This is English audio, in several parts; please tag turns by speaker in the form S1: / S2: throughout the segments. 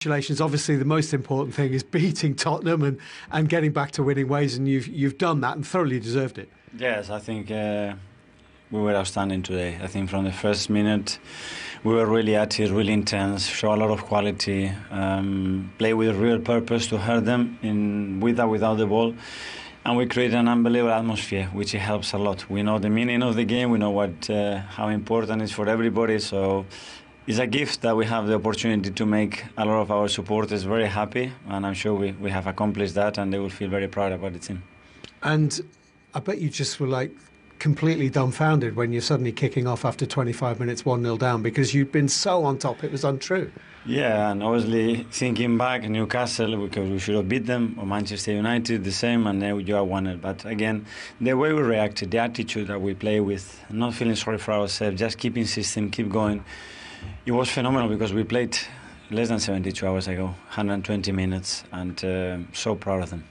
S1: Congratulations. Obviously, the most important thing is beating Tottenham and getting back to winning ways, and you've done that and thoroughly deserved it.
S2: Yes, I think we were outstanding today. I think from the first minute we were really at it, really intense, show a lot of quality, play with real purpose to hurt them with or without the ball. And we create an unbelievable atmosphere, which helps a lot. We know the meaning of the game, we know how important it is for everybody. So it's a gift that we have the opportunity to make a lot of our supporters very happy, and I'm sure we have accomplished that, and they will feel very proud about the team.
S1: And I bet you just were like completely dumbfounded when you're suddenly kicking off after 25 minutes 1-0 down, because you'd been so on top, it was untrue.
S2: Yeah, and obviously thinking back, Newcastle, because we should have beat them, or Manchester United, the same, and then you are 1-0. But again, the way we reacted, the attitude that we play with, not feeling sorry for ourselves, just keep insisting, keep going. It was phenomenal because we played less than 72 hours ago, 120 minutes, and so proud of them.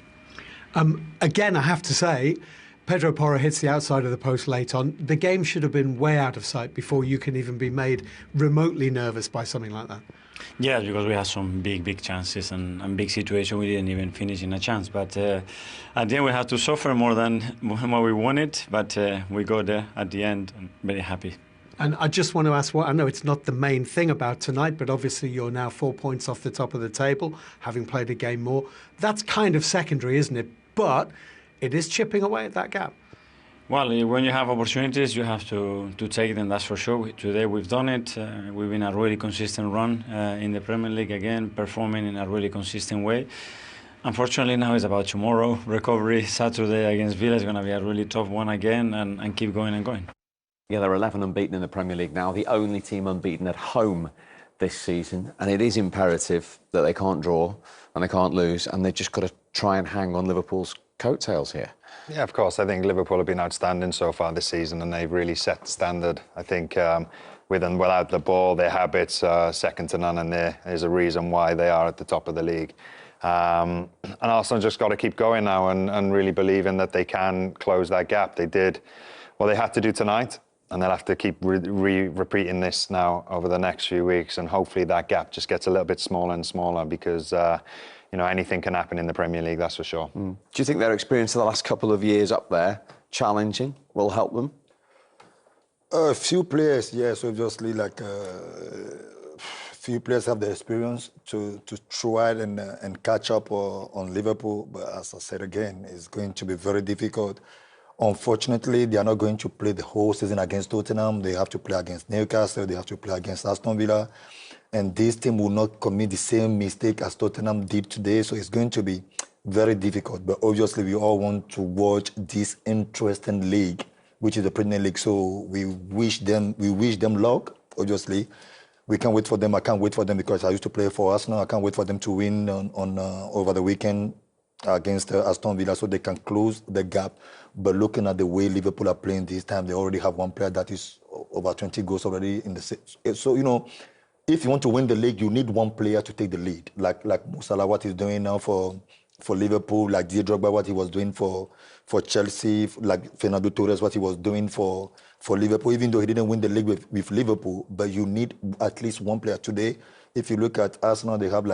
S1: Again, I have to say, Pedro Porro hits the outside of the post late on. The game should have been way out of sight before you can even be made remotely nervous by something like that.
S2: Yeah, because we had some big chances and big situations. We didn't even finish in a chance. But at the end, we had to suffer more than what we wanted. But we got there at the end, and very happy.
S1: And I just want to ask, I know it's not the main thing about tonight, but obviously you're now 4 points off the top of the table, having played a game more. That's kind of secondary, isn't it? But it is chipping away at that gap.
S2: Well, when you have opportunities, you have to take them, that's for sure. Today we've done it. We've been a really consistent run in the Premier League again, performing in a really consistent way. Unfortunately, now it's about tomorrow. Recovery Saturday against Villa is going to be a really tough one again, and keep going and going.
S3: Yeah, they're 11 unbeaten in the Premier League now, the only team unbeaten at home this season. And it is imperative that they can't draw and they can't lose, and they've just got to try and hang on Liverpool's coattails here.
S4: Yeah, of course. I think Liverpool have been outstanding so far this season, and they've really set the standard. I think with and without the ball, their habits are second to none, and there is a reason why they are at the top of the league. And Arsenal just got to keep going now and really believing that they can close that gap. They did what they had to do tonight, and they'll have to keep repeating this now over the next few weeks, and hopefully that gap just gets a little bit smaller and smaller, because anything can happen in the Premier League, that's for sure.
S3: Do you think their experience of the last couple of years up there, challenging, will help them?
S5: A few players, yes, obviously, few players have the experience to try and catch up on Liverpool, but as I said again, it's going to be very difficult. Unfortunately, they are not going to play the whole season against Tottenham. They have to play against Newcastle. They have to play against Aston Villa. And this team will not commit the same mistake as Tottenham did today. So it's going to be very difficult. But obviously, we all want to watch this interesting league, which is the Premier League. So we wish them luck, obviously. We can't wait for them. I can't wait for them because I used to play for Arsenal. I can't wait for them to win over the weekend against Aston Villa so they can close the gap. But looking at the way Liverpool are playing this time, they already have one player that is over 20 goals already in the... So, if you want to win the league, you need one player to take the lead. Like Mo Salah, what he's doing now for Liverpool, like Didier Drogba, what he was doing for Chelsea, like Fernando Torres, what he was doing for Liverpool, even though he didn't win the league with Liverpool, but you need at least one player. Today, if you look at Arsenal, they have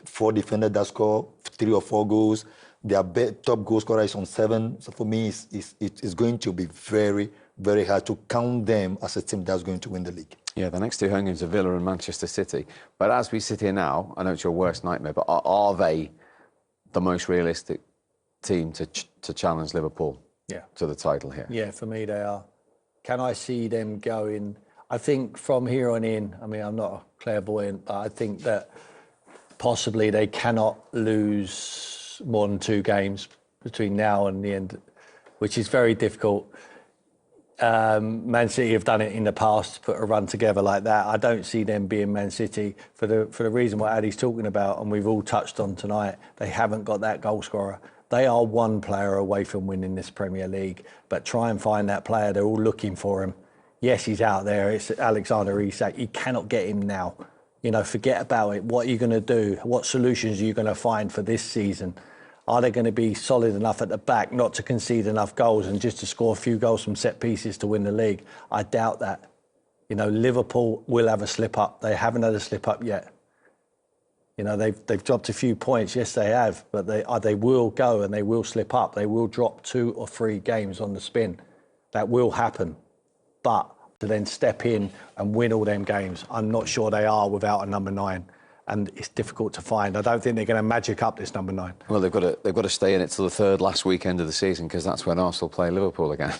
S5: 4 defenders that score 3 or 4 goals. Their top goal scorer is on 7. So for me, it's going to be very, very hard to count them as a team that's going to win the league.
S3: Yeah, the next 2 home games are Villa and Manchester City. But as we sit here now, I know it's your worst nightmare, but are they the most realistic team to challenge Liverpool to the title here?
S6: Yeah, for me they are. Can I see them going? I think from here on in, I mean, I'm not a clairvoyant, but I think that possibly they cannot lose more than 2 games between now and the end, which is very difficult. Man City have done it in the past, put a run together like that. I don't see them being Man City for the reason what Addy's talking about, and we've all touched on tonight. They haven't got that goal scorer. They are 1 player away from winning this Premier League, but try and find that player. They're all looking for him. Yes, he's out there. It's Alexander Isak. You cannot get him now. Forget about it. What are you going to do? What solutions are you going to find for this season? Are they going to be solid enough at the back not to concede enough goals and just to score a few goals from set pieces to win the league? I doubt that. Liverpool will have a slip-up. They haven't had a slip-up yet. You know, they've dropped a few points. Yes, they have, but they will go and they will slip up. They will drop 2 or 3 games on the spin. That will happen. But to then step in and win all them games, I'm not sure they are without a number 9. And it's difficult to find. I don't think they're going to magic up this number 9.
S3: Well, they've got to stay in it till the 3rd last weekend of the season, because that's when Arsenal play Liverpool again.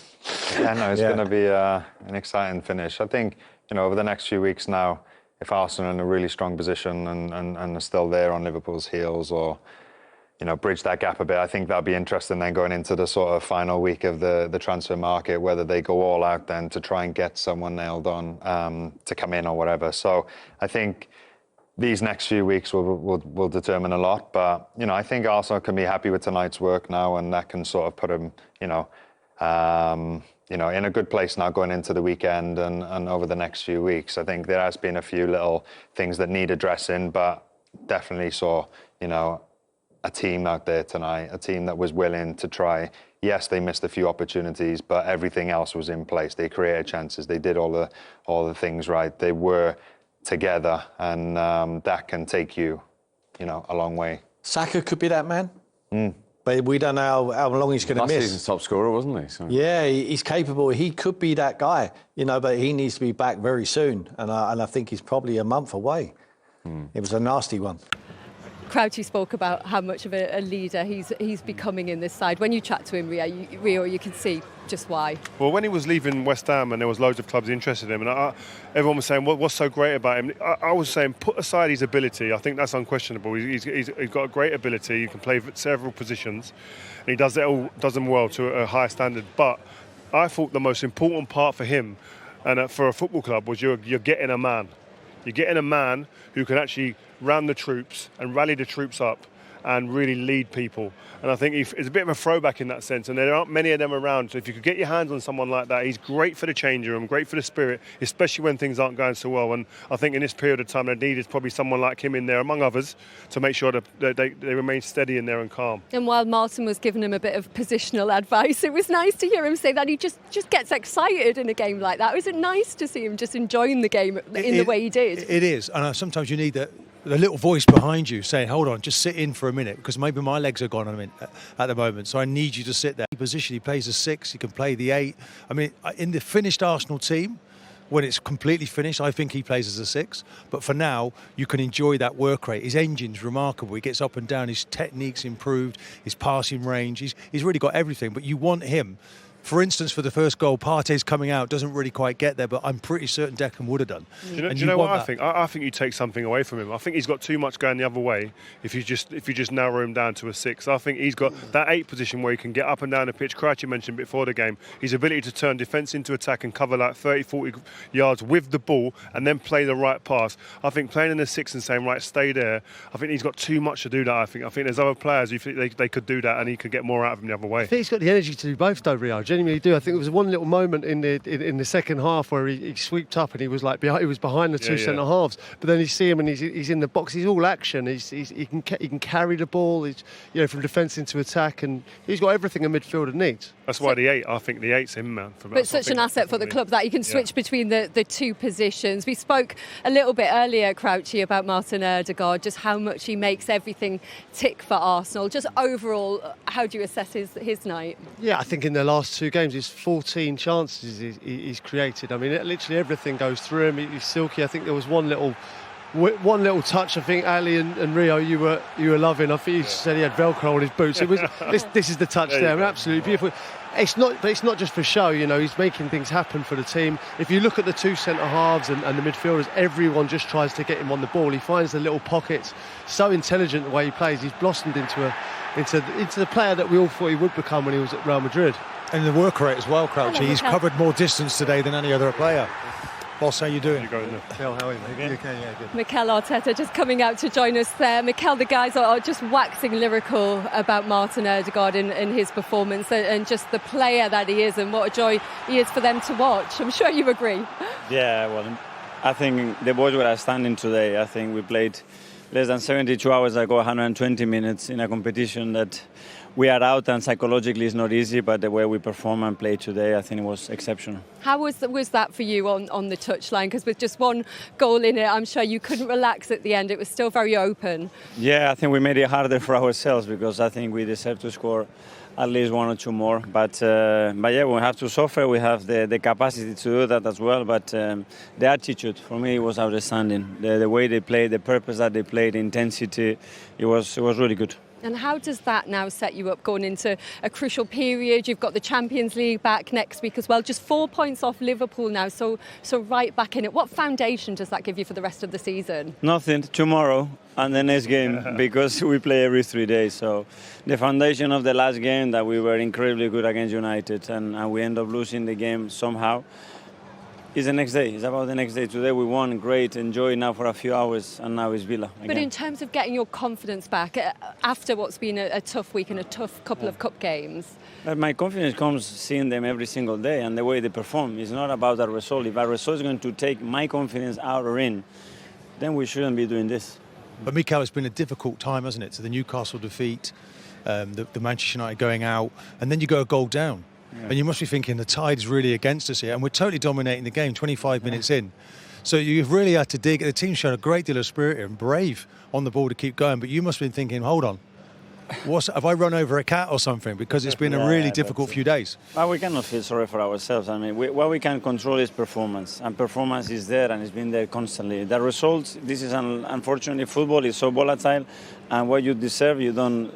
S4: Yeah, no, it's going to be an exciting finish. I think, you know, over the next few weeks now, if Arsenal are in a really strong position and are still there on Liverpool's heels, or, you know, bridge that gap a bit, I think that'll be interesting then going into the sort of final week of the transfer market, whether they go all out then to try and get someone nailed on to come in or whatever. So I think these next few weeks will determine a lot. But, you know, I think Arsenal can be happy with tonight's work now, and that can sort of put them, you know, in a good place now going into the weekend and over the next few weeks. I think there has been a few little things that need addressing, but definitely saw, you know, a team out there tonight, a team that was willing to try. Yes, they missed a few opportunities, but everything else was in place. They created chances. They did all the things right. They were together, and that can take you, you know, a long way.
S6: Saka could be that man. But we don't know how long he's going to miss.
S3: Last season's top scorer, wasn't he? So.
S6: Yeah, he's capable. He could be that guy, you know, but he needs to be back very soon. And I think he's probably a month away. It was a nasty one.
S7: Crouchy spoke about how much of a leader he's becoming in this side. When you chat to him, Rio, you can see just why.
S8: Well, when he was leaving West Ham and there was loads of clubs interested in him, and everyone was saying, what's so great about him? I was saying, put aside his ability. I think that's unquestionable. He's got a great ability. He can play several positions, and he does them well to a high standard. But I thought the most important part for him and for a football club was you're getting a man. You're getting a man who can actually round the troops and rally the troops up and really lead people. And I think it's a bit of a throwback in that sense, and there aren't many of them around. So if you could get your hands on someone like that, he's great for the changing room, great for the spirit, especially when things aren't going so well. And I think in this period of time, they needed probably someone like him in there, among others, to make sure that they remain steady in there and calm. And
S7: while Martin was giving him a bit of positional advice, it was nice to hear him say that he just gets excited in a game like that. Was it nice to see him just enjoying the game in the way he did?
S9: It is, and sometimes you need the little voice behind you saying, hold on, just sit in for a minute, because maybe my legs are gone at the moment, so I need you to sit there. Position, he plays the 6, he can play the 8. I mean, in the finished Arsenal team, when it's completely finished, I think he plays as a 6. But for now, you can enjoy that work rate. His engine's remarkable. He gets up and down, his technique's improved, his passing range. He's really got everything, but you want him. For instance, for the first goal, Partey's coming out, doesn't really quite get there, but I'm pretty certain Declan would have done.
S8: Do you know what I think? I think you take something away from him. I think he's got too much going the other way if you just narrow him down to a 6. I think he's got that 8 position where he can get up and down the pitch. Crouchy mentioned before the game, his ability to turn defence into attack and cover like 30, 40 yards with the ball and then play the right pass. I think playing in the 6 and saying, right, stay there, I think he's got too much to do that, I think there's other players who think they could do that and he could get more out of him the other way.
S10: I think he's got the energy to do both, though, Rio. I genuinely do. I think it was one little moment in the second half where he sweeped up and he was behind the two centre halves. But then you see him and he's in the box. He's all action. He can carry the ball. He's from defence into attack, and he's got everything a midfielder needs.
S8: That's why the 8. I think the 8's him, man.
S7: But such an asset for the club that he can switch between the two positions. We spoke a little bit earlier, Crouchy, about Martin Ødegaard, just how much he makes everything tick for Arsenal. Just overall, how do you assess his night?
S10: Yeah, I think in the last 2 games, he's 14 chances he's created. I mean, literally everything goes through him. He's silky. I think there was one little touch. I think Ali and Rio, you were loving. I think you said he had Velcro on his boots. It was this is the touch there. I mean, absolutely beautiful. It's not just for show. He's making things happen for the team. If you look at the 2 centre halves and the midfielders, everyone just tries to get him on the ball. He finds the little pockets. So intelligent the way he plays. He's blossomed into the player that we all thought he would become when he was at Real Madrid.
S9: And the work rate as well, Crouchy. He's covered more distance today than any other player. Boss, how you doing?
S10: Phil, how are you? Okay, yeah, good.
S7: Mikel Arteta just coming out to join us there. Mikel, the guys are just waxing lyrical about Martin Ødegaard in his performance and just the player that he is, and what a joy he is for them to watch. I'm sure you agree.
S2: Yeah, well, I think the boys were outstanding today. I think we played less than 72 hours ago, 120 minutes in a competition that we are out, and psychologically it's not easy, but the way we perform and play today, I think it was exceptional.
S7: How was that for you on the touchline? Because with just one goal in it, I'm sure you couldn't relax at the end. It was still very open.
S2: Yeah, I think we made it harder for ourselves because I think we deserve to score at least one or two more. But yeah, we have to suffer. We have the capacity to do that as well. But the attitude, for me, was outstanding. The way they played, the purpose that they played, the intensity, it was really good.
S7: And how does that now set you up going into a crucial period? You've got the Champions League back next week as well. Just 4 points off Liverpool now, so right back in it. What foundation does that give you for the rest of the season?
S2: Nothing. Tomorrow and the next game, because we play every 3 days. So the foundation of the last game, that we were incredibly good against United and we end up losing the game somehow, is the next day. It's about the next day. Today we won, great, enjoy now for a few hours, and now it's Villa again.
S7: But in terms of getting your confidence back after what's been a tough week and a tough couple of cup games?
S2: My confidence comes seeing them every single day and the way they perform. It's not about a result. If a result is going to take my confidence out or in, then we shouldn't be doing this.
S9: But Mikel, it's been a difficult time, hasn't it? To the Newcastle defeat, the Manchester United going out, and then you go a goal down. Yeah. And you must be thinking the tide is really against us here, and we're totally dominating the game 25 minutes in. So you've really had to dig. The team's shown a great deal of spirit here and brave on the ball to keep going, but you must have been thinking, hold on, have I run over a cat or something? Because it's been a really difficult few days.
S2: Well, we cannot feel sorry for ourselves. I mean, what we can control is performance, and performance is there, and it's been there constantly. The results, this is unfortunately, football is so volatile, and what you deserve, you don't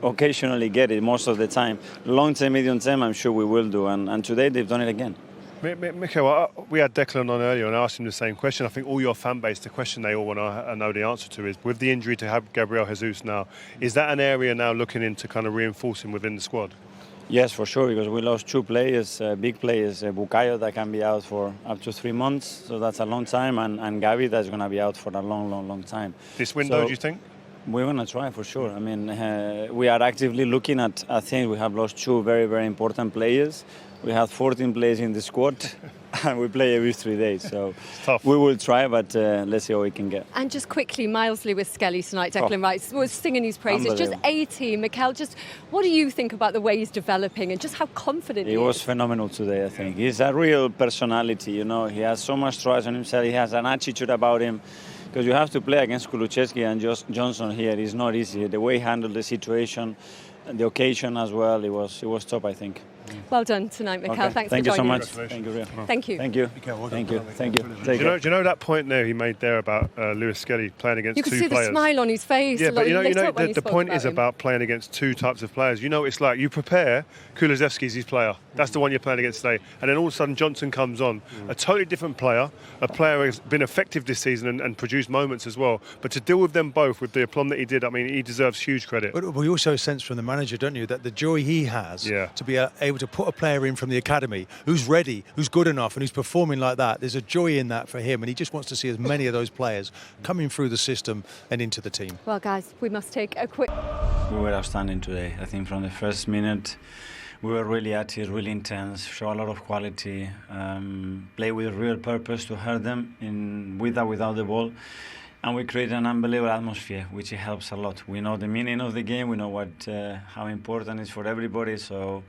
S2: occasionally get it most of the time. Long term, medium term, I'm sure we will do, and today they've done it again.
S8: Mikel, we had Declan on earlier and I asked him the same question. I think all your fan base, the question they all want to know the answer to is, with the injury to Gabriel Jesus now, is that an area now looking into kind of reinforcing within the squad?
S2: Yes, for sure, because we lost two players, big players, Bukayo that can be out for up to 3 months, so that's a long time, and Gavi that's going to be out for a long time.
S8: This window, do you think?
S2: We're going to try for sure. I mean, we are actively looking at things. We have lost two very important players. We have 14 players in the squad and we play every 3 days. So we will try, but let's see what we can get.
S7: And just quickly, Miles Lewis-Skelly tonight, Declan Rice was singing his praises. Just 18. Mikel, just what do you think about the way he's developing and just how confident he is?
S2: He was phenomenal today, I think. He's a real personality, you know. He has so much trust in himself. He has an attitude about him. Because you have to play against Kulusevski and Johnson here. It's not easy. The way he handled the situation, the occasion as well, it was top, I think.
S7: Well done tonight, Mikel.
S2: Okay.
S7: Thanks
S2: Thank
S7: for
S2: you so
S7: joining
S2: much.
S7: us.
S2: Thank you.
S7: Thank you.
S2: Thank you. Thank you. Thank you.
S8: Do you know that point there he made there about Lewis-Skelly playing against two players?
S7: You can see the smile on his face.
S8: Yeah, but the point is about playing against two types of players. You know, it's like you prepare, Kulusevski's his player. That's the one you're playing against today. And then all of a sudden Johnson comes on, a totally different player, a player who's been effective this season and produced moments as well. But to deal with them both with the aplomb that he did, I mean, he deserves huge credit.
S9: But we also sense from the manager, don't you, that the joy he has to be able to put a player in from the academy who's ready, who's good enough and who's performing like that. There's a joy in that for him, and he just wants to see as many of those players coming through the system and into the team.
S7: Well, guys, we must take a quick...
S2: We were outstanding today. I think from the first minute we were really at it, really intense, show a lot of quality, play with real purpose to hurt them with or without the ball. And we create an unbelievable atmosphere, which helps a lot. We know the meaning of the game, we know how important it is for everybody. So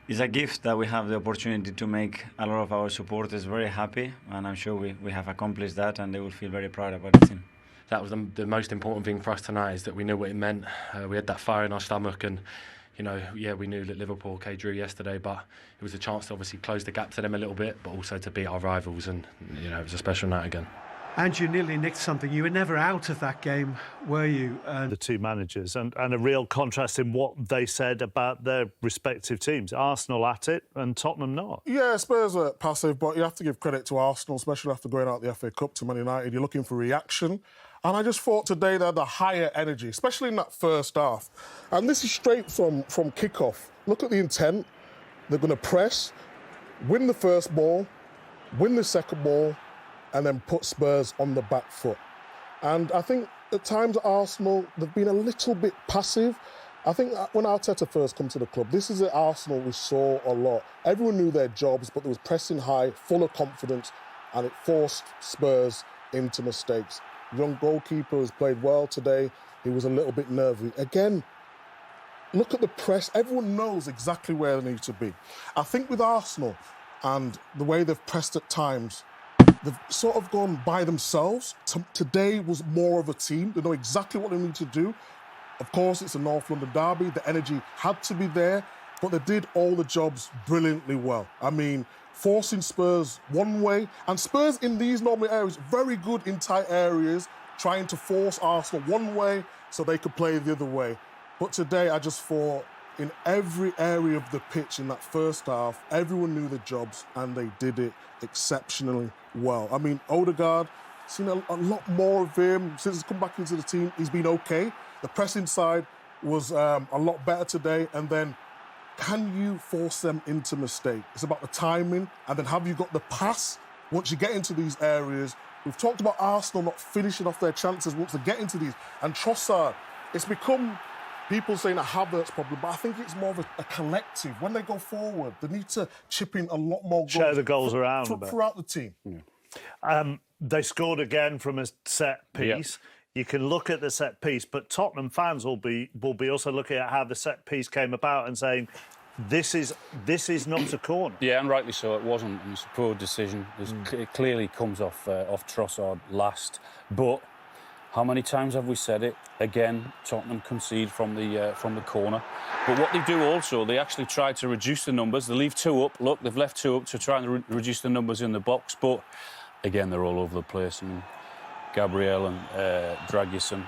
S2: it's a gift that we have the opportunity to make a lot of our supporters very happy, and I'm sure we have accomplished that, and they will feel very proud about the team.
S11: That was the most important thing for us tonight, is that we knew what it meant. We had that fire in our stomach, and we knew that Liverpool drew yesterday, but it was a chance to obviously close the gap to them a little bit, but also to beat our rivals, and it was a special night again.
S1: And you nearly nicked something. You were never out of that game, were you?
S12: The two managers, and a real contrast in what they said about their respective teams. Arsenal at it and Tottenham not.
S13: Yeah, Spurs were passive, but you have to give credit to Arsenal, especially after going out the FA Cup to Man United. You're looking for reaction. And I just thought today they had a higher energy, especially in that first half. And this is straight from kick-off. Look at the intent. They're going to press, win the first ball, win the second ball, and then put Spurs on the back foot. And I think at times at Arsenal, they've been a little bit passive. I think when Arteta first come to the club, this is at Arsenal we saw a lot. Everyone knew their jobs, but there was pressing high, full of confidence, and it forced Spurs into mistakes. Young goalkeeper has played well today. He was a little bit nervy. Again, look at the press. Everyone knows exactly where they need to be. I think with Arsenal and the way they've pressed at times, they've sort of gone by themselves. Today was more of a team. They know exactly what they need to do. Of course, it's a North London derby. The energy had to be there, but they did all the jobs brilliantly well. I mean, forcing Spurs one way, and Spurs in these normal areas, very good in tight areas, trying to force Arsenal one way so they could play the other way. But today, I just thought in every area of the pitch in that first half, everyone knew the jobs and they did it exceptionally well. I mean, Odegaard, seen a lot more of him since he's come back into the team. He's been okay. The pressing side was a lot better today. And then, can you force them into mistake? It's about the timing. And then have you got the pass once you get into these areas? We've talked about Arsenal not finishing off their chances once they get into these. And Trossard, it's become people saying a Havertz problem, but I think it's more of a collective. When they go forward, they need to chip in a lot more goals.
S12: Share the goals around
S13: throughout the team.
S12: Yeah. They scored again from a set piece. Yep. You can look at the set piece, but Tottenham fans will be also looking at how the set piece came about and saying, this is not a corner.
S14: Yeah, and rightly so. It wasn't. It's a poor decision. It clearly comes off Trossard last. But how many times have we said it? Again, Tottenham concede from the corner. But what they do also, they actually try to reduce the numbers. They leave two up. Look, they've left two up to try and reduce the numbers in the box. But again, they're all over the place. I mean, Gabriel and Dragusin,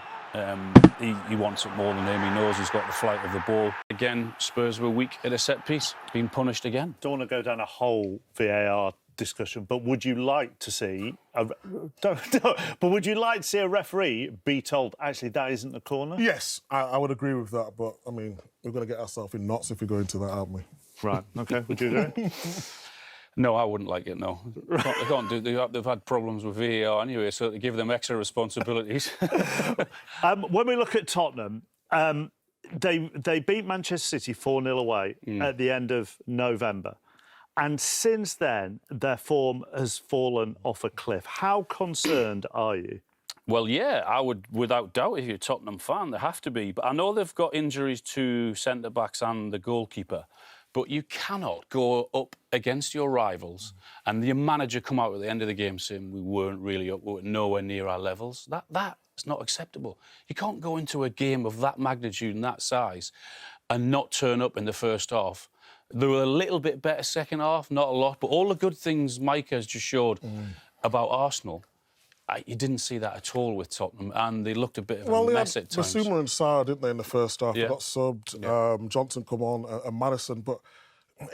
S14: he wants it more than him. He knows he's got the flight of the ball. Again, Spurs were weak at a set piece, being punished again.
S12: Don't want to go down a whole VAR discussion, but would you like to see but would you like to see a referee be told, actually, that isn't a corner?
S13: Yes, I would agree with that, but, I mean, we're going to get ourselves in knots if we go into that, aren't we?
S12: Right, OK. Would you agree?
S14: No, I wouldn't like it, no. They can't do. They've had problems with VAR anyway, so to give them extra responsibilities.
S12: When we look at Tottenham, they beat Manchester City 4-0 away at the end of November. And since then, their form has fallen off a cliff. How concerned are you?
S14: Well, yeah, I would, without doubt, if you're a Tottenham fan, they have to be. But I know they've got injuries to centre-backs and the goalkeeper. But you cannot go up against your rivals and your manager come out at the end of the game saying we weren't really up, we were nowhere near our levels. That's not acceptable. You can't go into a game of that magnitude and that size and not turn up in the first half. They were a little bit better second half, not a lot, but all the good things Mike has just showed about Arsenal, you didn't see that at all with Tottenham, and they looked a bit of a mess at times.
S13: Basuma and Sarr, didn't they, in the first half? They got subbed, Johnson come on, and Madison, but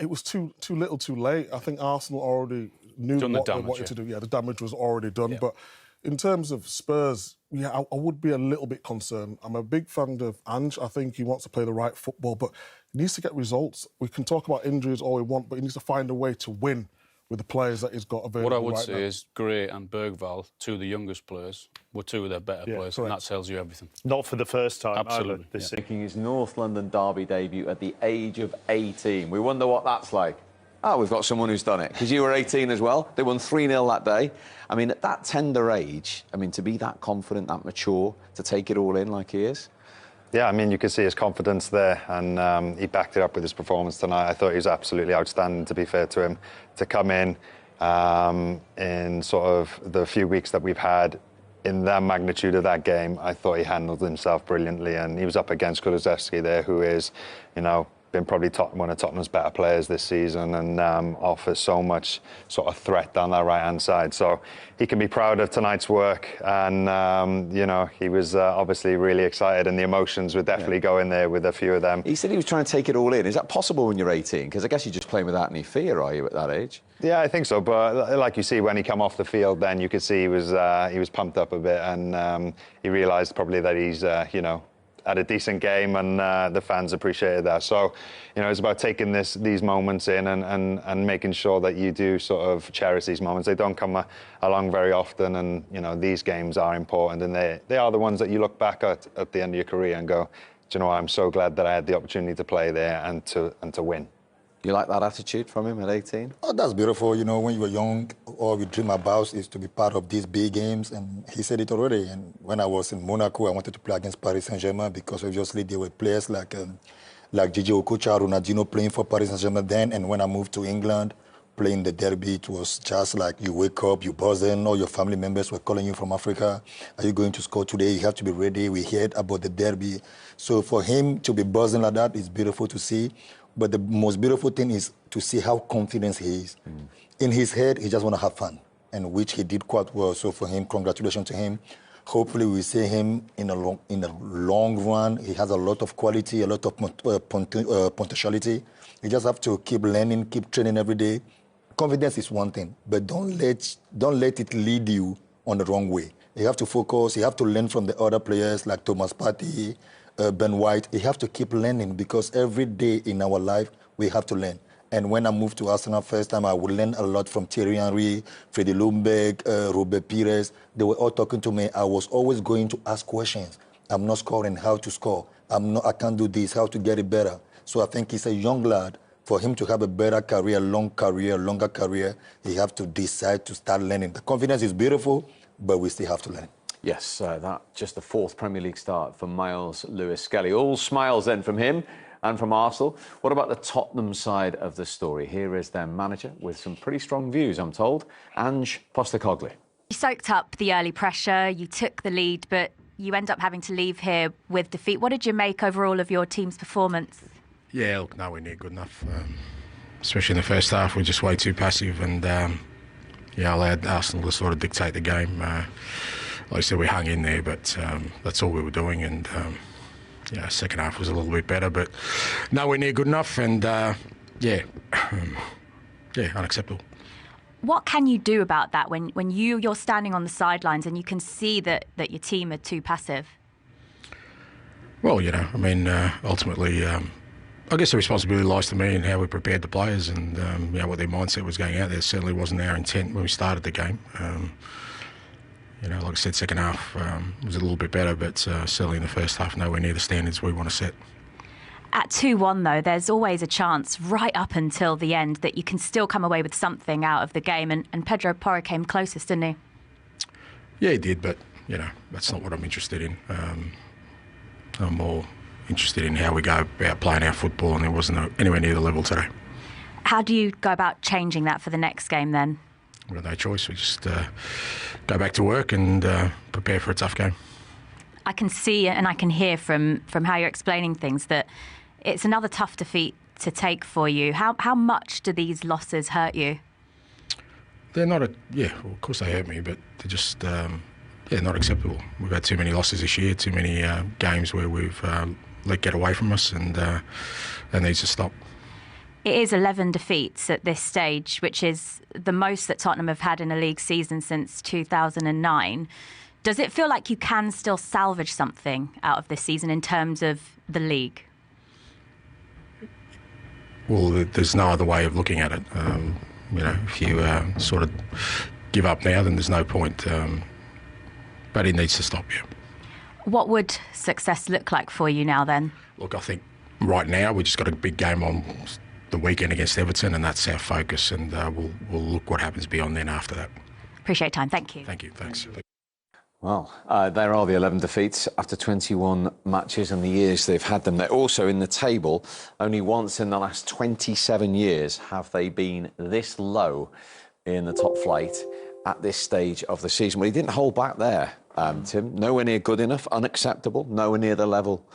S13: it was too little too late. I think Arsenal already knew what they wanted to do. Yeah, the damage was already done. Yeah. But in terms of Spurs, I would be a little bit concerned. I'm a big fan of Ange. I think he wants to play the right football, but he needs to get results. We can talk about injuries all we want, but he needs to find a way to win with the players that he's got available.
S14: What I would
S13: right
S14: say
S13: now
S14: is Gray and Bergvall, two of the youngest players, were two of their better players,
S13: correct.
S14: and that tells you everything.
S12: Not for the first time,
S14: absolutely.
S3: Making his North London derby debut at the age of 18. We wonder what that's like. We've got someone who's done it, because you were 18 as well. They won 3-0 that day. I mean, at that tender age, to be that confident, that mature, to take it all in like he is.
S4: Yeah, I mean, you could see his confidence there, and he backed it up with his performance tonight. I thought he was absolutely outstanding, to be fair to him, to come in sort of the few weeks that we've had in that magnitude of that game. I thought he handled himself brilliantly, and he was up against Kulusevski there, who is, been probably one of Tottenham's better players this season, and offers so much sort of threat down that right-hand side. So he can be proud of tonight's work, and, he was obviously really excited, and the emotions were definitely going there with a few of them.
S3: He said he was trying to take it all in. Is that possible when you're 18? Because I guess you're just playing without any fear, are you, at that age?
S4: Yeah, I think so. But like you see, when he came off the field, then you could see he was pumped up a bit, and he realised probably that he's, had a decent game, and the fans appreciated that. So, it's about taking these moments in and making sure that you do sort of cherish these moments. They don't come along very often, and, these games are important, and they are the ones that you look back at the end of your career and go, do you know what, I'm so glad that I had the opportunity to play there and to win.
S3: You like that attitude from him at 18?
S5: Oh, that's beautiful. When you were young, all we dream about is to be part of these big games, and he said it already. And when I was in Monaco, I wanted to play against Paris Saint-Germain because obviously there were players like like Gigi Okocha, Ronaldinho playing for Paris Saint-Germain then, and when I moved to England, playing the derby, it was just like you wake up, you buzzing, all your family members were calling you from Africa. Are you going to score today? You have to be ready. We heard about the derby. So for him to be buzzing like that is beautiful to see. But the most beautiful thing is to see how confident he is. In his head, he just want to have fun, and which he did quite well. So for him, congratulations to him. Hopefully we see him in a long run. He has a lot of quality, a lot of potentiality. You just have to keep learning, keep training every day. Confidence is one thing, but don't let it lead you on the wrong way. You have to focus. You have to learn from the other players like Thomas Partey, Ben White. You have to keep learning because every day in our life we have to learn. And when I moved to Arsenal first time, I would learn a lot from Thierry Henry, Freddie Ljungberg, Robert Pires. They were all talking to me. I was always going to ask questions. I'm not scoring. How to score? I can't do this. How to get it better? So I think he's a young lad. For him to have a better career, longer career, he have to decide to start learning. The confidence is beautiful, but we still have to learn.
S3: Yes, that just the 4th Premier League start for Miles Lewis-Skelly. All smiles then from him and from Arsenal. What about the Tottenham side of the story? Here is their manager with some pretty strong views, I'm told, Ange Postecoglou.
S15: You soaked up the early pressure, you took the lead, but you end up having to leave here with defeat. What did you make overall of your team's performance?
S16: Yeah, look, nowhere near good enough. Especially in the first half, we're just way too passive and, allowed Arsenal to sort of dictate the game. Like I said, we hung in there, but that's all we were doing. And, second half was a little bit better, but nowhere near good enough. And, unacceptable.
S15: What can you do about that when you're standing on the sidelines and you can see that your team are too passive?
S16: Well, ultimately... I guess the responsibility lies to me and how we prepared the players and what their mindset was going out there. It certainly wasn't our intent when we started the game. Like I said, second half was a little bit better, but certainly in the first half, nowhere near the standards we want to set.
S15: At 2-1, though, there's always a chance right up until the end that you can still come away with something out of the game. And Pedro Porro came closest, didn't he?
S16: Yeah, he did, but, that's not what I'm interested in. I'm more interested in how we go about playing our football, and there wasn't anywhere near the level today.
S15: How do you go about changing that for the next game then?
S16: We've got no choice. We just go back to work and prepare for a tough game.
S15: I can see and I can hear from how you're explaining things that it's another tough defeat to take for you. How much do these losses hurt you?
S16: They're not of course they hurt me, but they're just not acceptable. We've had too many losses this year, too many games where we've let get away from us, and that needs to stop.
S15: It is 11 defeats at this stage, which is the most that Tottenham have had in a league season since 2009. Does it feel like you can still salvage something out of this season in terms of the league?
S16: Well, there's no other way of looking at it. If you sort of give up now, then there's no point. But it needs to stop, yeah.
S15: What would success look like for you now then?
S16: Look, I think right now we just got a big game on the weekend against Everton, and that's our focus, and we'll look what happens beyond then after that.
S15: Appreciate your time. Thank you.
S16: Thank you. Thanks.
S3: Well, there are the 11 defeats after 21 matches and the years they've had them. They're also in the table. Only once in the last 27 years have they been this low in the top flight at this stage of the season. Well, he didn't hold back there, Tim. Nowhere near good enough, unacceptable, nowhere near the level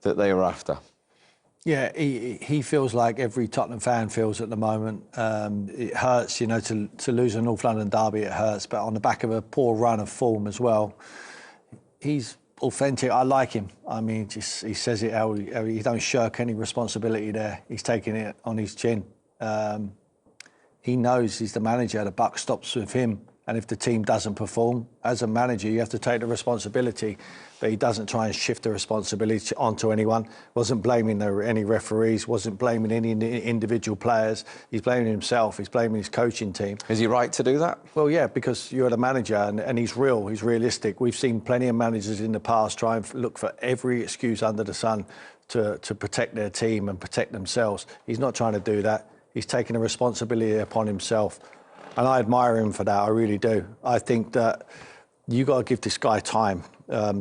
S3: that they were after.
S6: Yeah, he feels like every Tottenham fan feels at the moment. It hurts, to lose a North London derby, it hurts, but on the back of a poor run of form as well. He's authentic. I like him. I mean, he says it how he don't shirk any responsibility there. He's taking it on his chin. He knows he's the manager. The buck stops with him. And if the team doesn't perform, as a manager, you have to take the responsibility. But he doesn't try and shift the responsibility onto anyone. Wasn't blaming any referees, wasn't blaming any individual players. He's blaming himself. He's blaming his coaching team.
S3: Is he right to do that?
S6: Well, yeah, because you're the manager and he's real. He's realistic. We've seen plenty of managers in the past try and look for every excuse under the sun to protect their team and protect themselves. He's not trying to do that. He's taking the responsibility upon himself. And I admire him for that, I really do. I think that you got to give this guy time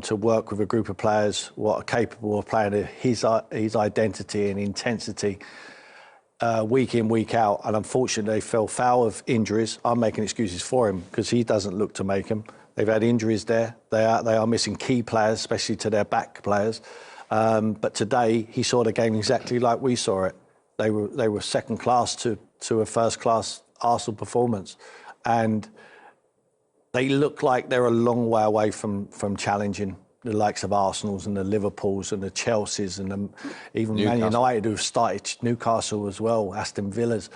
S6: to work with a group of players what are capable of playing his identity and intensity week in, week out. And unfortunately, they fell foul of injuries. I'm making excuses for him because he doesn't look to make them. They've had injuries there. They are missing key players, especially to their back players. But today, he saw the game exactly like we saw it. They were second class to a first class Arsenal performance, and they look like they're a long way away from challenging the likes of Arsenal's and the Liverpools and the Chelseas and even Man United, who've started, Newcastle as well, Aston Villas.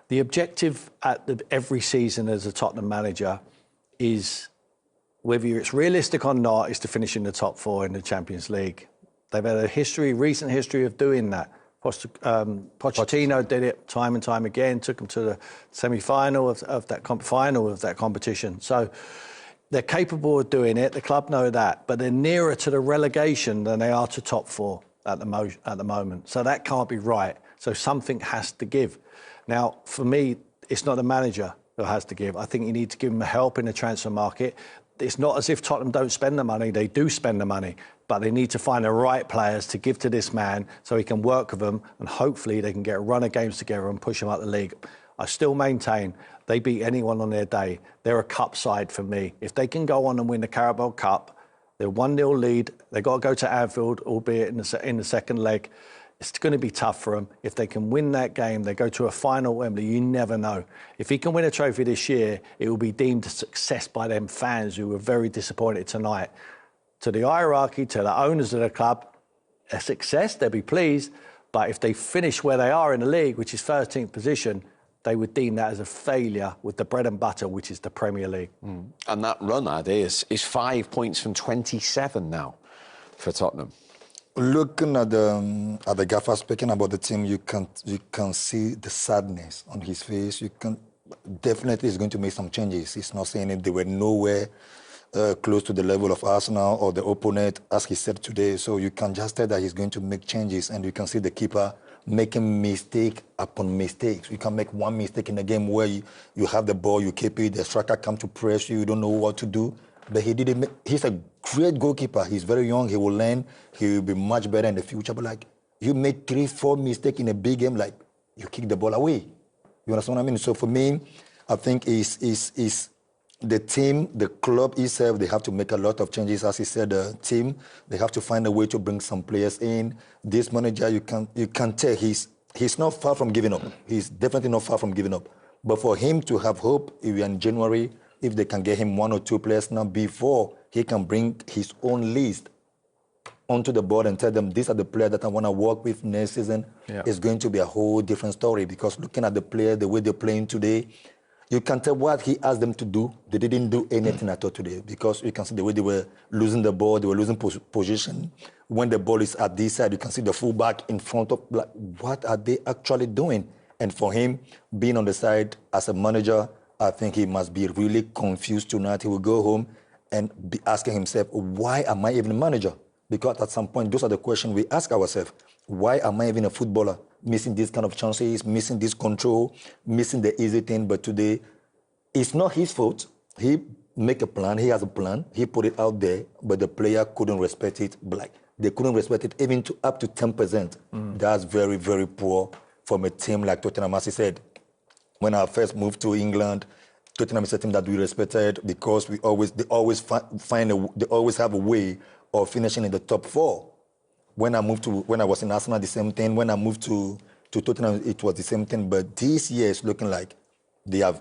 S6: The objective every season as a Tottenham manager is, whether it's realistic or not, is to finish in the top 4 in the Champions League. They've had a recent history of doing that. Pochettino did it time and time again, took them to the semi-final of that competition. So they're capable of doing it. The club know that, but they're nearer to the relegation than they are to top 4 at the moment. So that can't be right. So something has to give. Now, for me, it's not the manager who has to give. I think you need to give them help in the transfer market. It's not as if Tottenham don't spend the money. They do spend the money, but they need to find the right players to give to this man so he can work with them, and hopefully they can get a run of games together and push them out the league. I still maintain they beat anyone on their day. They're a cup side for me. If they can go on and win the Carabao Cup, they're 1-0 lead. They've got to go to Anfield, albeit in the second leg. It's going to be tough for them. If they can win that game, they go to a final at Wembley. You never know. If he can win a trophy this year, it will be deemed a success by them fans who were very disappointed tonight. To the hierarchy, to the owners of the club, a success, they'll be pleased. But if they finish where they are in the league, which is 13th position, they would deem that as a failure with the bread and butter, which is the Premier League.
S3: And that run, Adi, is 5 points from 27 now for Tottenham.
S5: Looking at the gaffer speaking about the team, you can see the sadness on his face. You can definitely he's going to make some changes. He's not saying it. They were nowhere close to the level of Arsenal or the opponent, as he said today. So you can just tell that he's going to make changes, and you can see the keeper making mistake upon mistakes. You can make one mistake in a game where you have the ball, you keep it, the striker comes to press you, you don't know what to do. But he didn't. He's a great goalkeeper. He's very young. He will learn. He will be much better in the future. But like, you made 3-4 mistakes in a big game, like you kick the ball away. You understand what I mean? So for me, I think is the team, the club itself. They have to make a lot of changes. As he said, the team. They have to find a way to bring some players in. This manager, you can tell he's not far from giving up. He's definitely not far from giving up. But for him to have hope, if in January, if they can get him 1 or 2 players now before he can bring his own list onto the board and tell them these are the players that I want to work with next season, it's going to be a whole different story. Because looking at the players, the way they're playing today, you can tell what he asked them to do. They didn't do anything at all today, because you can see the way they were losing the ball, they were losing position. When the ball is at this side, you can see the fullback in front of, like, what are they actually doing? And for him, being on the side as a manager, I think he must be really confused tonight. He will go home and be asking himself, why am I even a manager? Because at some point, those are the questions we ask ourselves. Why am I even a footballer? Missing these kind of chances, missing this control, missing the easy thing. But today, it's not his fault. He make a plan. He has a plan. He put it out there, but the player couldn't respect it. Like, they couldn't respect it even to up to 10%. That's very, very poor from a team like Tottenham. As he said, when I first moved to England, Tottenham is a team that we respected because they always have a way of finishing in the top 4. When I was in Arsenal, the same thing. When I moved to Tottenham, it was the same thing. But this year, it's looking like they are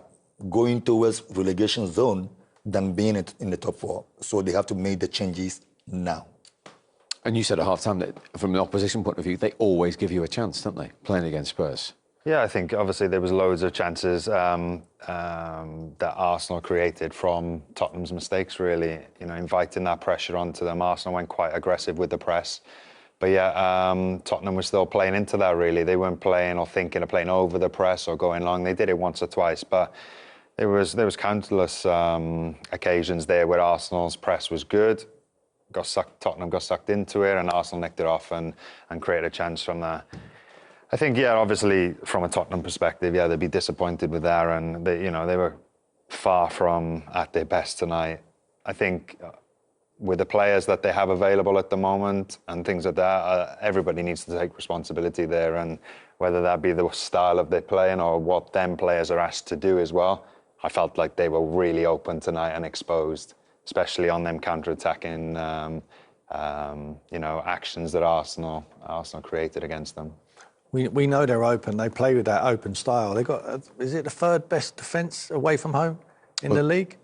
S5: going towards relegation zone than being in the top 4. So they have to make the changes now.
S3: And you said at half-time that from the opposition point of view, they always give you a chance, don't they, playing against Spurs?
S4: Yeah, I think obviously there was loads of chances that Arsenal created from Tottenham's mistakes, really, inviting that pressure onto them. Arsenal went quite aggressive with the press. But yeah, Tottenham was still playing into that, really. They weren't playing or thinking of playing over the press or going long. They did it once or twice, but there was countless occasions there where Arsenal's press was good. Tottenham got sucked into it, and Arsenal nicked it off and created a chance from that. I think, obviously, from a Tottenham perspective, they'd be disappointed with that, and they were far from at their best tonight. I think with the players that they have available at the moment and things like that, everybody needs to take responsibility there, and whether that be the style of their playing or what them players are asked to do as well. I felt like they were really open tonight and exposed, especially on them counter-attacking actions that Arsenal created against them.
S6: We know they're open. They play with that open style. They got, is it the third best defence away from home in the league?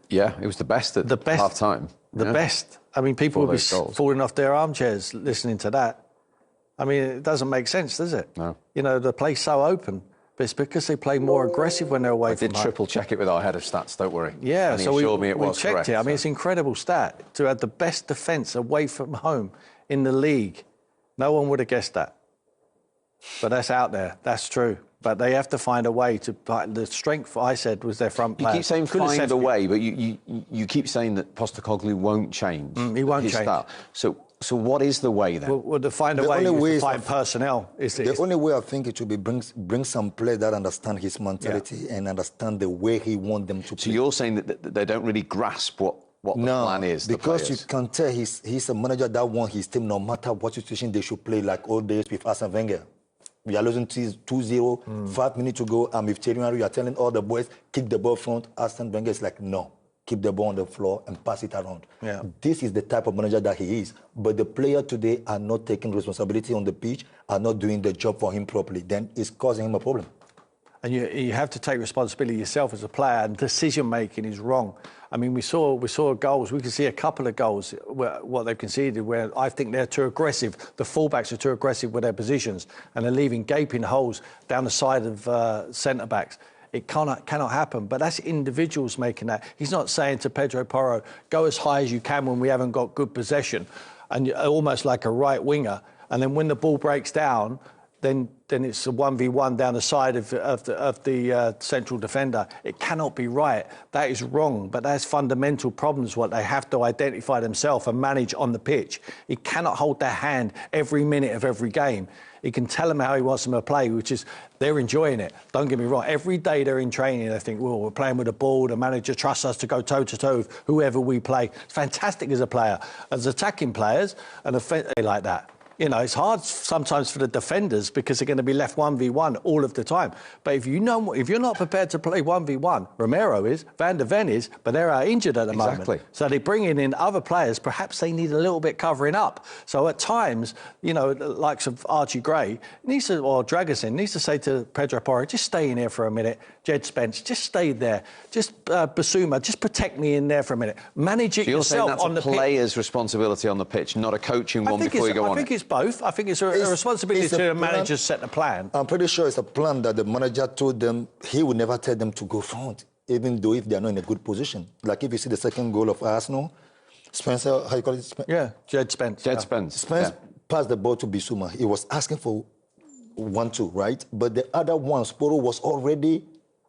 S3: Yeah, it was the best at half time.
S6: The best. I mean, people will be falling off their armchairs listening to that. I mean, it doesn't make sense, does it?
S3: No.
S6: You know, the play's so open, but it's because they play more aggressive when they're away from home.
S3: I did triple check it with our head of stats, don't worry.
S6: Yeah,
S3: and he
S6: so
S3: assured me it
S6: we
S3: was
S6: checked
S3: correct,
S6: it. I mean, it's an incredible stat to have the best defence away from home in the league. No one would have guessed that. But that's out there. That's true. But they have to find a way to... The strength, I said, was their front players.
S3: You keep saying find a way, but you keep saying that Postecoglou won't change.
S6: He won't change.
S3: Style. So what is the way then?
S6: Well, to find a way is to find personnel.
S5: The only way I think it should be bring some players that understand his mentality and understand the way he wants them to play.
S3: So you're saying that they don't really grasp what the plan is?
S5: Because you can tell he's a manager that wants his team, no matter what situation they should play, like old days with Arsene Wenger. We are losing 2-0, 5 minutes to go, and with Thierry Henry, you are telling all the boys, kick the ball front. Arsene Wenger is like, no, keep the ball on the floor and pass it around.
S6: Yeah.
S5: This is the type of manager that he is. But the players today are not taking responsibility on the pitch, are not doing the job for him properly. Then it's causing him a problem.
S6: And you have to take responsibility yourself as a player, and decision-making is wrong. I mean, we saw goals. We could see a couple of goals, what they've conceded, where I think they're too aggressive. The fullbacks are too aggressive with their positions, and they're leaving gaping holes down the side of centre-backs. It cannot happen, but that's individuals making that. He's not saying to Pedro Porro, go as high as you can when we haven't got good possession, and you're almost like a right winger, and then when the ball breaks down, then it's a 1v1 down the side of the central defender. It cannot be right. That is wrong, but that's fundamental problems, what they have to identify themselves and manage on the pitch. He cannot hold their hand every minute of every game. He can tell them how he wants them to play, which is they're enjoying it. Don't get me wrong. Every day they're in training, they think, well, we're playing with the ball. The manager trusts us to go toe-to-toe with whoever we play. It's fantastic as a player. As attacking players, and like that. You know, it's hard sometimes for the defenders because they're going to be left 1v1 all of the time. But if you're not prepared to play 1v1, Romero is, Van der Ven is, but they're injured at the moment. So they're bringing in other players. Perhaps they need a little bit covering up. So at times, you know, the likes of Archie Gray or Dragusin needs to say to Pedro Porro, just stay in here for a minute. Jed Spence, just stay there. Just Basuma, just protect me in there for a minute. Manage it yourself on the pitch.
S3: You're saying that's a player's responsibility on the pitch, not a coaching one before you go on.
S6: I think it's both. I think it's a responsibility to the manager set the plan.
S5: I'm pretty sure it's a plan that the manager told them he would never tell them to go front, even though if they are not in a good position. Like if you see the second goal of Arsenal, Spencer, how you call it?
S6: Yeah, Jed Spence.
S5: Spence passed the ball to Bissouma. He was asking for 1-2, right? But the other one, Sporo, was already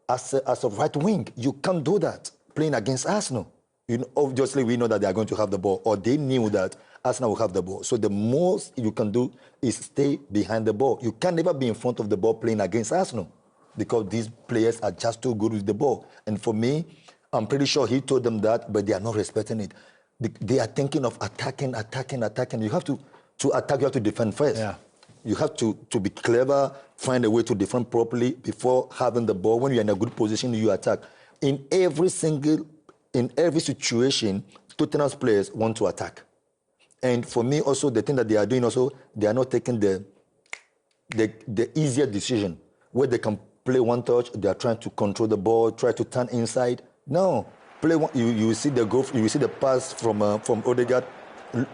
S5: as a right wing. You can't do that playing against Arsenal. You know, obviously, we know that they are going to have the ball, or they knew that Arsenal will have the ball. So the most you can do is stay behind the ball. You can never be in front of the ball playing against Arsenal because these players are just too good with the ball. And for me, I'm pretty sure he told them that, but they are not respecting it. They are thinking of attacking. You have to attack, you have to defend first. Yeah. You have to be clever, find a way to defend properly before having the ball. When you're in a good position, you attack. In every situation, Tottenham's players want to attack. And for me also, the thing that they are doing also, they are not taking the easier decision where they can play one touch, they are trying to control the ball, try to turn inside. No, play one, you see the goal, you see the pass from Odegaard.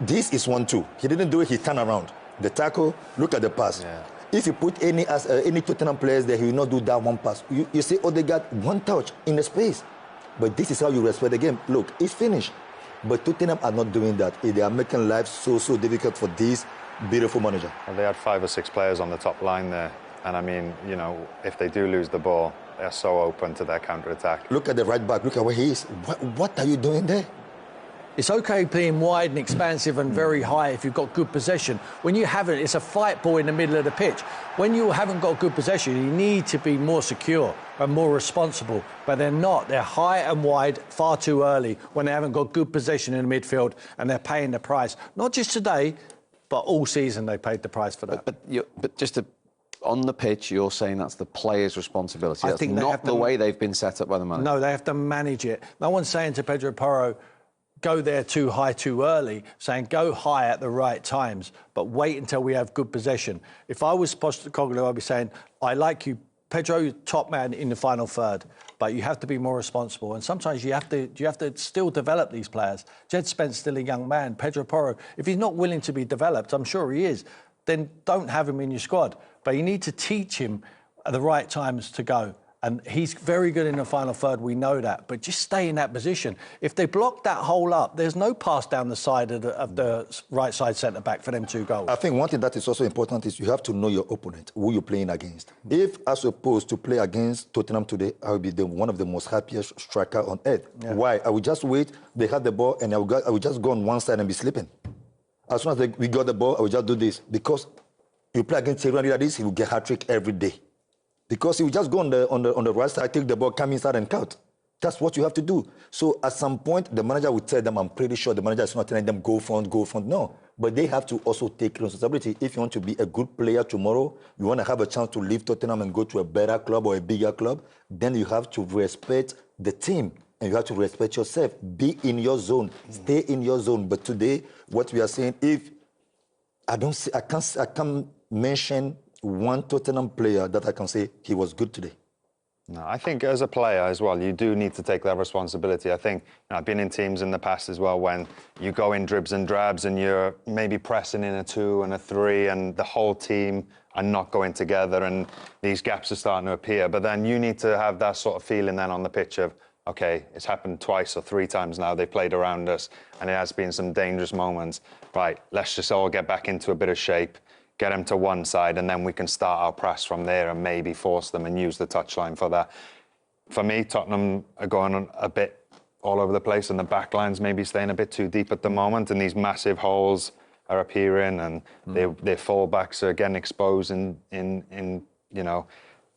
S5: This is 1-2. He didn't do it, he turned around. The tackle, look at the pass. Yeah. If you put any Tottenham players there, he will not do that one pass. You see Odegaard, one touch in the space. But this is how you respect the game. Look, it's finished. But Tottenham are not doing that. They are making life so difficult for this beautiful manager.
S4: Well, they had 5 or 6 players on the top line there. And I mean, you know, if they do lose the ball, they're so open to their counter-attack.
S5: Look at the right back. Look at where he is. What are you doing there?
S6: It's okay being wide and expansive and very high if you've got good possession. When you haven't, it's a fight ball in the middle of the pitch. When you haven't got good possession, you need to be more secure and more responsible. But they're not. They're high and wide far too early when they haven't got good possession in the midfield, and they're paying the price. Not just today, but all season they paid the price for that.
S3: But just on the pitch, you're saying that's the players' responsibility. That's not the way they've been set up by the manager.
S6: No, they have to manage it. No one's saying to Pedro Porro, go there too high too early, saying go high at the right times, but wait until we have good possession. If I was Postecoglou, I'd be saying, I like you, Pedro, top man in the final third, but you have to be more responsible. And sometimes you have to still develop these players. Jed Spence still a young man. Pedro Porro, if he's not willing to be developed, I'm sure he is, then don't have him in your squad. But you need to teach him at the right times to go. And he's very good in the final third, we know that. But just stay in that position. If they block that hole up, there's no pass down the side of the right side centre-back for them 2 goals.
S5: I think one thing that is also important is you have to know your opponent, who you're playing against. If, as opposed to play against Tottenham today, I will be one of the most happiest striker on earth. Yeah. Why? I will just wait, they have the ball, and I will just go on one side and be sleeping. As soon as we got the ball, I will just do this. Because you play against Thierry like this, he will get hat-trick every day. Because he will just go on the right side, take the ball, come inside and cut. That's what you have to do. So at some point, the manager will tell them, I'm pretty sure the manager is not telling them, go front, go front. No. But they have to also take responsibility. If you want to be a good player tomorrow, you want to have a chance to leave Tottenham and go to a better club or a bigger club, then you have to respect the team. And you have to respect yourself. Be in your zone. Stay in your zone. But today, what we are saying, if I can't mention one Tottenham player that I can say he was good today.
S4: No, I think as a player as well, you do need to take that responsibility. I think I've been in teams in the past as well when you go in dribs and drabs and you're maybe pressing in a 2 and a 3 and the whole team are not going together and these gaps are starting to appear. But then you need to have that sort of feeling then on the pitch of, OK, it's happened 2 or 3 times now. They've played around us and it has been some dangerous moments. Right, let's just all get back into a bit of shape. Get them to one side, and then we can start our press from there and maybe force them and use the touchline for that. For me, Tottenham are going on a bit all over the place, and the back line's maybe staying a bit too deep at the moment, and these massive holes are appearing, and their full-backs are getting exposed in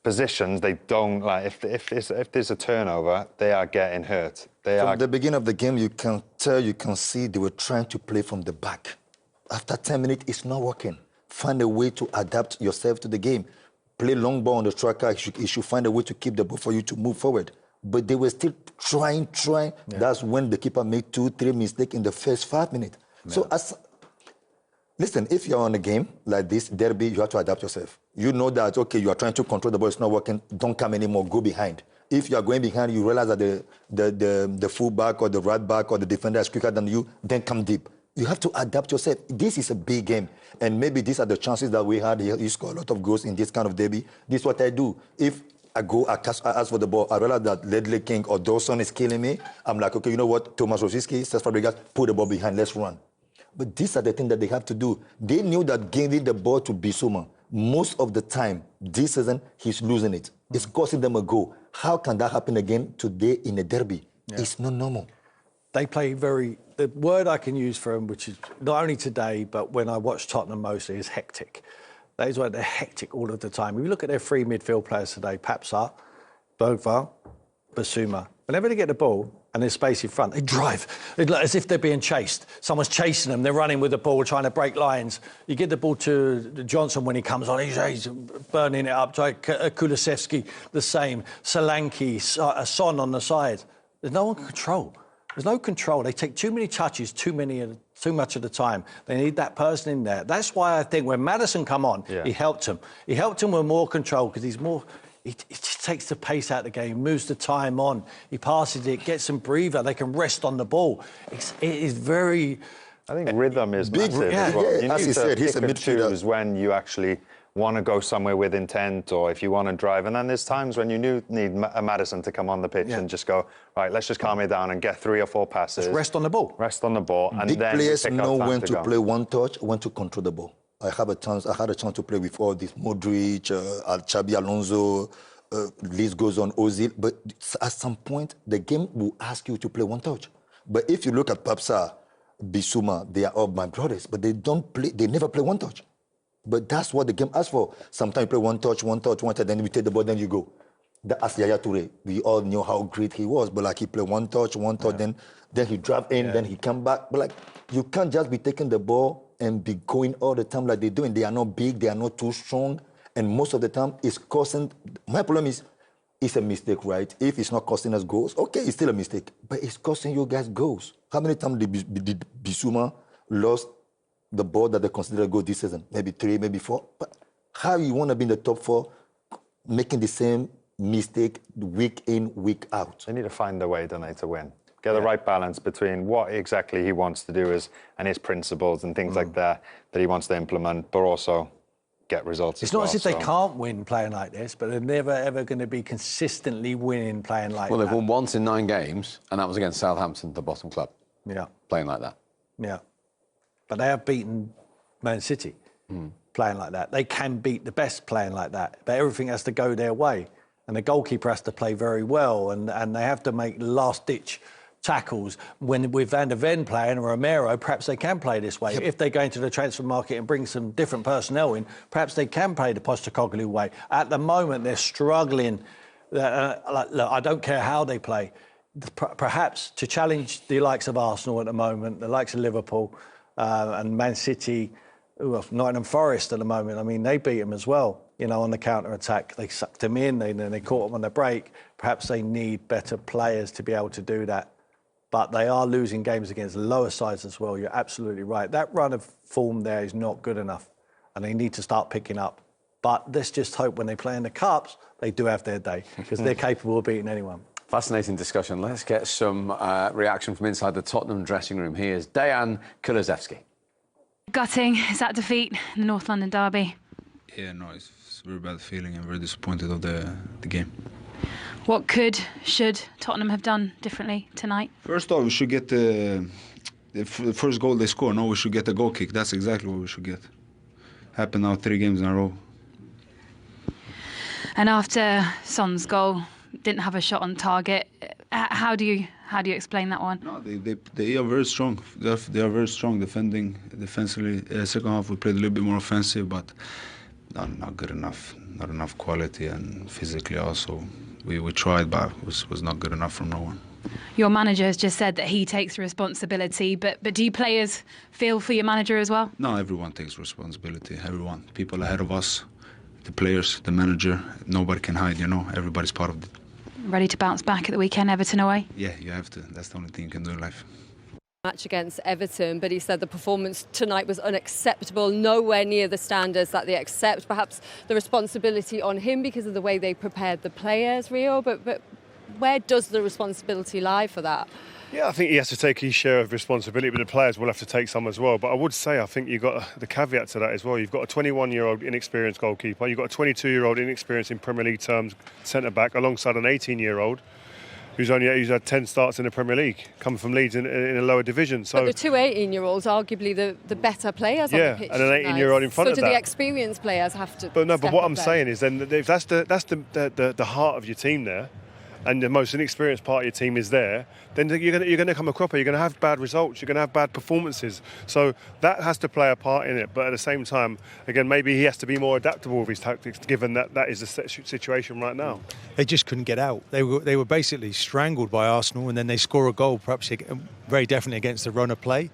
S4: positions they don't like. If there's a turnover, they are getting hurt.
S5: From the beginning of the game, you can see they were trying to play from the back. After 10 minutes, it's not working. Find a way to adapt yourself to the game. Play long ball on the striker. You should find a way to keep the ball for you to move forward. But they were still trying. Yeah. That's when the keeper made 2-3 mistakes in the first 5 minutes. Yeah. So, listen, if you're on a game like this, derby, you have to adapt yourself. You know that, OK, you are trying to control the ball, it's not working, don't come anymore, go behind. If you are going behind, you realize that the fullback or the right back or the defender is quicker than you, then come deep. You have to adapt yourself. This is a big game. And maybe these are the chances that we had. You score a lot of goals in this kind of derby. This is what I do. If I ask for the ball, I realize that Ledley King or Dawson is killing me. I'm like, okay, you know what? Thomas Rosicky, Cesc Fabregas, put the ball behind, let's run. But these are the things that they have to do. They knew that giving the ball to Bissouma, most of the time, this season, he's losing it. It's costing them a goal. How can that happen again today in a derby? Yeah. It's not normal.
S6: They play the word I can use for them, which is not only today, but when I watch Tottenham mostly, is hectic. That is why they're hectic all of the time. If you look at their 3 midfield players today, Papsar, Bergvall, Bissouma, whenever they get the ball and there's space in front, they drive. It's like as if they're being chased. Someone's chasing them. They're running with the ball, trying to break lines. You give the ball to Johnson when he comes on. He's burning it up. Kulusevski, the same. Solanke, Son on the side. There's no one control. There's no control. They take too many touches, too much of the time. They need that person in there. That's why I think when Maddison come on, he helped him. He helped him with more control because he's more. He just takes the pace out of the game, moves the time on. He passes it, gets some breather. They can rest on the ball. It is very.
S4: I think rhythm is massive as well. You
S5: as he said, he's a midfielder.
S4: Is when you actually want to go somewhere with intent, or if you want to drive. And then there's times when you need a Maddison to come on the pitch and just go, right, let's just calm it down and get 3 or 4 passes.
S6: Just rest on the ball.
S4: Rest on the ball. And
S5: big
S4: then
S5: players know when to play one touch, when to control the ball. I had a chance to play with all these Modric, Xabi Alonso, list goes on, Ozil. But at some point, the game will ask you to play one touch. But if you look at Papsa, Bissouma, they are all my brothers, but they never play one touch. But that's what the game asks for. Sometimes you play one touch, then you take the ball, then you go. That's Yaya Toure. We all knew how great he was, but like he played one touch, then he drive in, then he come back. But like, you can't just be taking the ball and be going all the time like they're doing. They are not big, they are not too strong, and most of the time it's causing. My problem is, it's a mistake, right? If it's not costing us goals, okay, it's still a mistake, but it's costing you guys goals. How many times did Bissouma lost the ball that they consider a goal this season? Maybe 3, maybe 4. But how you want to be in the top 4, making the same mistake week in, week out?
S4: They need to find a way, don't they, to win. Get the right balance between what exactly he wants to do and his principles and things like that he wants to implement, but also get results.
S6: It's not as if they can't win playing like this, but they're never ever going to be consistently winning playing like that.
S3: Well, they've won once in 9 games, and that was against Southampton, the bottom club.
S6: Yeah.
S3: Playing like that.
S6: Yeah. But they have beaten Man City playing like that. They can beat the best playing like that, but everything has to go their way. And the goalkeeper has to play very well, and they have to make last-ditch tackles. When with Van der Ven playing or Romero, perhaps they can play this way. Yep. If they go into the transfer market and bring some different personnel in, perhaps they can play the Postecoglou way. At the moment, they're struggling. Look, I don't care how they play. Perhaps to challenge the likes of Arsenal at the moment, the likes of Liverpool and Man City, Nottingham Forest at the moment. I mean, they beat them as well. You know, on the counter-attack, they sucked them in, they caught them on the break. Perhaps they need better players to be able to do that. But they are losing games against lower sides as well. You're absolutely right. That run of form there is not good enough, and they need to start picking up. But let's just hope when they play in the Cups, they do have their day, because they're capable of beating anyone.
S3: Fascinating discussion. Let's get some reaction from inside the Tottenham dressing room. Here's Dejan Kulusevski.
S17: Gutting, is that defeat in the North London derby?
S18: Yeah, no, it's a very bad feeling. I'm very disappointed of the game.
S17: What should Tottenham have done differently tonight?
S18: First off, we should get the first goal they score. No, we should get a goal kick. That's exactly what we should get. Happened now 3 games in a row.
S17: And after Son's goal, didn't have a shot on target. How do you explain that one?
S18: No, they are very strong. They are very strong defensively. Second half we played a little bit more offensive, but not good enough. Not enough quality, and physically also. We tried, but it was not good enough from no one.
S17: Your manager has just said that he takes responsibility, but do you players feel for your manager as well?
S18: No, everyone takes responsibility. Everyone. People ahead of us, the players, the manager, nobody can hide, everybody's part of it.
S17: Ready to bounce back at the weekend, Everton away?
S18: Yeah, you have to. That's the only thing you can do in life.
S7: Match against Everton, but he said the performance tonight was unacceptable, nowhere near the standards that they accept. Perhaps the responsibility on him because of the way they prepared the players, Rio, but where does the responsibility lie for that?
S8: Yeah, I think he has to take his share of responsibility, but the players will have to take some as well. But I would say, I think you've got the caveat to that as well. You've got a 21-year-old inexperienced goalkeeper, you've got a 22-year-old inexperienced in Premier League terms centre-back, alongside an 18-year-old who's had 10 starts in the Premier League, coming from Leeds in a lower division. So,
S7: but the 2 18-year-olds, arguably the better players on the pitch.
S8: And an 18-year-old in front of that.
S7: So do the experienced players have to?
S8: But what I'm saying is, then if that's the heart of your team there, and the most inexperienced part of your team is there, then you're going to come a cropper. You're going to have bad results. You're going to have bad performances. So that has to play a part in it. But at the same time, again, maybe he has to be more adaptable with his tactics, given that is the situation right now.
S9: They just couldn't get out. They were basically strangled by Arsenal, and then they score a goal, perhaps very definitely against the run of play.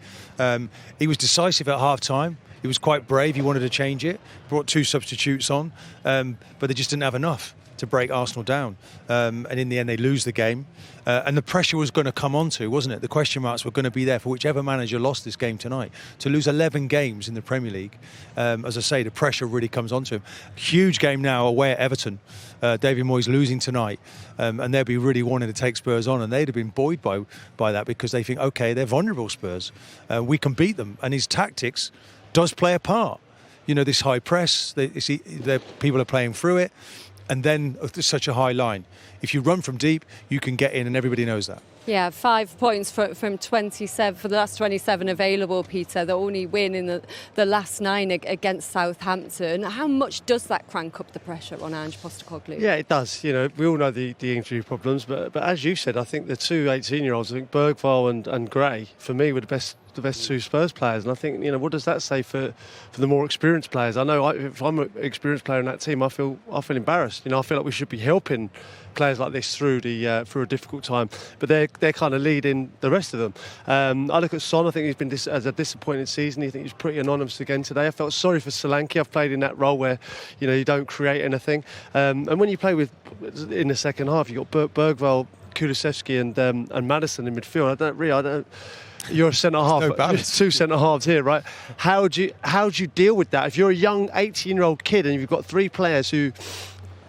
S9: He was decisive at half-time. He was quite brave. He wanted to change it. Brought 2 substitutes on, but they just didn't have enough to break Arsenal down. And in the end, they lose the game. And the pressure was going to come onto, wasn't it? The question marks were going to be there for whichever manager lost this game tonight. To lose 11 games in the Premier League, as I say, the pressure really comes onto him. Huge game now away at Everton. David Moyes losing tonight. And they'll be really wanting to take Spurs on. And they'd have been buoyed by that, because they think, OK, they're vulnerable, Spurs. We can beat them. And his tactics does play a part. This high press, people are playing through it. and then such a high line. If you run from deep, you can get in, and everybody knows that.
S7: Yeah, 5 points from 27 for the last 27 available, Peter. The only win in the last 9 against Southampton. How much does that crank up the pressure on Ange Postecoglou?
S10: Yeah, it does. You know, we all know the injury problems, but as you said, I think the two 18-year-olds, I think Bergvall and Gray, for me, were the best two Spurs players. And I think, you know, what does that say for the more experienced players? I know if I'm an experienced player in that team, I feel embarrassed. You know, I feel like we should be helping players like this through a difficult time, but they're kind of leading the rest of them. I look at Son. I think he's been as a disappointing season. I think he's pretty anonymous again today. I felt sorry for Solanke. I've played in that role where, you know, you don't create anything, and when you play in the second half, you got Bergvall, Kulusevski, and Maddison in midfield. I don't. You're a centre half. No, two centre halves here, right? How do you deal with that? If you're a young 18-year-old kid and you've got 3 players who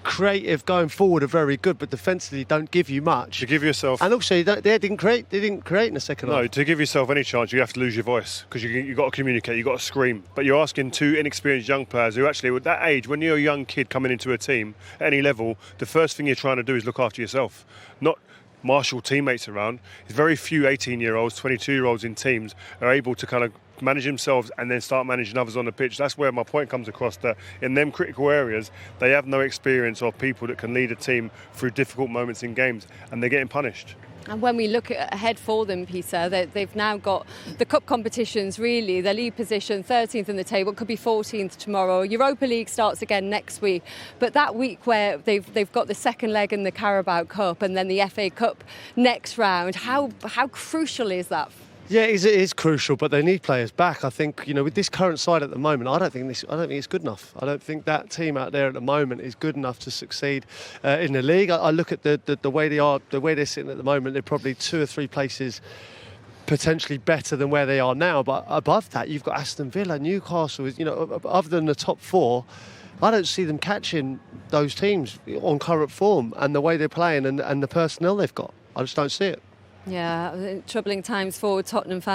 S10: creative going forward are very good, but defensively don't give you much.
S8: To give yourself,
S10: and also they didn't create in the second half.
S8: No, to give yourself any chance, you have to lose your voice, because you've got to communicate, you've got to scream. But you're asking 2 inexperienced young players who actually, at that age, when you're a young kid coming into a team at any level, the first thing you're trying to do is look after yourself, not marshal teammates around. There's very few 18-year-olds, 22-year-olds in teams are able to kind of manage themselves and then start managing others on the pitch. That's where my point comes across, that in them critical areas they have no experience of people that can lead a team through difficult moments in games, and they're getting punished.
S7: And when we look ahead for them, Peter, they've now got the cup competitions, really. Their league position, 13th in the table, could be 14th tomorrow. Europa League starts again next week. But that week where they've got the second leg in the Carabao Cup and then the FA Cup next round, how crucial is that?
S10: Yeah, it is crucial, but they need players back. I think, you know, with this current side at the moment, I don't think it's good enough. I don't think that team out there at the moment is good enough to succeed in the league. I look at the way they're sitting at the moment. They're probably 2 or 3 places potentially better than where they are now. But above that, you've got Aston Villa, Newcastle. You know, other than the top 4. I don't see them catching those teams on current form and the way they're playing and the personnel they've got. I just don't see it.
S7: Yeah, troubling times for Tottenham fans.